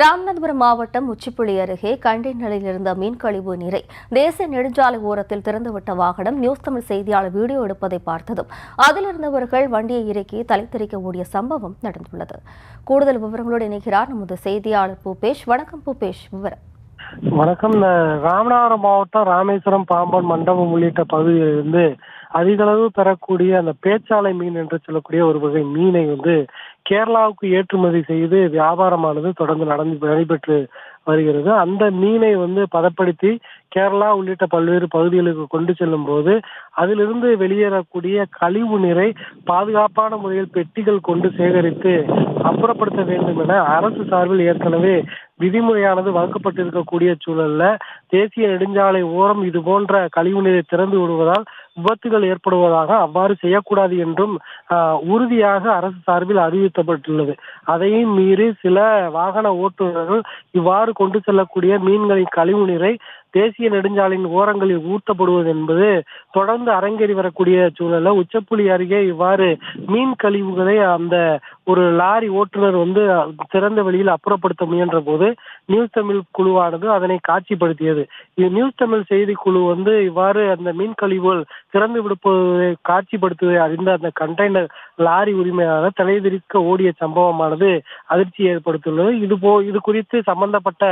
ராமநாதபுரம் மாவட்டம் உச்சிப்புளி அருகே கண்டெய்னரில் இருந்த மீன் கழிவு நீரை தேசிய நெடுஞ்சாலை ஓரத்தில் திறந்துவிட்ட வாகனம் நியூஸ் தமிழ் செய்தியாளர் வீடியோ எடுப்பதை பார்த்ததும் அதில் இருந்தவர்கள் வண்டியை இறக்கி தலைத்தெறிக்க ஓடிய சம்பவம் நடந்துள்ளது. கூடுதல் விவரங்களோடு இணைகிறார் நமது செய்தியாளர் பூபேஷ். வணக்கம் பூபேஷ், விவரம். வணக்கம். ராமநாதபுரம் மாவட்டம் ராமேஸ்வரம், பாம்பன், மண்டபம் உள்ளிட்ட பகுதியிலிருந்து அதிகளவு பெறக்கூடிய அந்த பேச்சாலை மீன் என்று சொல்லக்கூடிய ஒரு வகை மீனை கேரளாவுக்கு ஏற்றுமதி செய்து வியாபாரமானது தொடர்ந்து நடைபெற்று வருகிறது. அந்த மீனை பதப்படுத்தி கேரளா உள்ளிட்ட பல்வேறு பகுதிகளுக்கு கொண்டு செல்லும் போது அதிலிருந்து வெளியேறக்கூடிய கழிவு நீரை பாதுகாப்பான முறையில் பெட்டிகள் கொண்டு சேகரித்து அப்புறப்படுத்த வேண்டும் என அரசு சார்பில் ஏற்கனவே விதிமுறையானது வகுக்கப்பட்டிருக்கக்கூடிய சூழல்ல தேசிய நெடுஞ்சாலை ஓரம் இது போன்ற கழிவு நீரை திறந்து விடுவதால் விபத்துகள் ஏற்படுவதாக, அவ்வாறு செய்யக்கூடாது என்றும் உறுதியாக அரசு சார்பில் அறிவிக்கப்பட்டுள்ளது. அதையும் மீறி சில வாகன ஓட்டுநர்கள் இவ்வாறு கொண்டு செல்லக்கூடிய மீன்களின் கழிவு நீரை தேசிய நெடுஞ்சாலையின் ஓரங்களில் ஊற்றப்படுவது என்பது தொடர்ந்து அரங்கேறி வரக்கூடிய சூழல்ல உச்சப்புளி அருகே இவ்வாறு மீன் கழிவுகளை அந்த ஒரு லாரி ஓட்டுநர் திறந்த வெளியில் அப்புறப்படுத்த முயன்ற போது நியூஸ் தமிழ் குழுவானது அதனை காட்சிப்படுத்தியது. இது நியூஸ் தமிழ் செய்தி குழு இவ்வாறு அந்த மீன் கழிவுகள் திறந்து விடுப்பதை காட்சிப்படுத்துவதை அறிந்த அந்த கண்டெய்னர் லாரி உரிமையாளர் தலைதிரிக்க ஓடிய சம்பவமானது அதிர்ச்சி ஏற்படுத்தியுள்ளது. இது குறித்து சம்பந்தப்பட்ட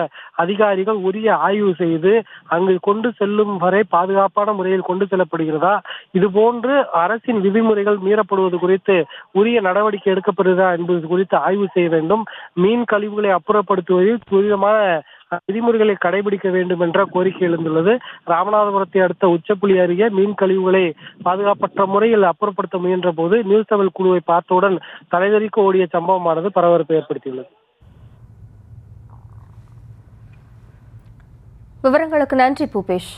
அதிகாரிகள் உரிய ஆய்வு செய்து அங்கு கொண்டு செல்லும் வரை பாதுகாப்பான முறையில் கொண்டு செல்லப்படுகிறதா, இது போன்று அரசின் விதிமுறைகள் மீறப்படுவது குறித்து உரிய நடவடிக்கை எடுக்கப்படுகிறதா என்பது குறித்து ஆய்வு செய்ய வேண்டும். மீன் கழிவுகளை அப்புறப்படுத்துவதில் துரிதமான விதிமுறைகளை கடைபிடிக்க வேண்டும் என்ற கோரிக்கை எழுந்துள்ளது. ராமநாதபுரத்தை அடுத்த உச்சப்புளி அருகே மீன் கழிவுகளை பாதுகாப்பற்ற முறையில் அப்புறப்படுத்த முயன்ற போது நியூஸ் தமிழ் குழுவை பார்த்தவுடன் தலைதெறிக்க ஓடிய சம்பவமானது பரபரப்பை ஏற்படுத்தியுள்ளது. விவரங்களுக்கு நன்றி பூபேஷ்.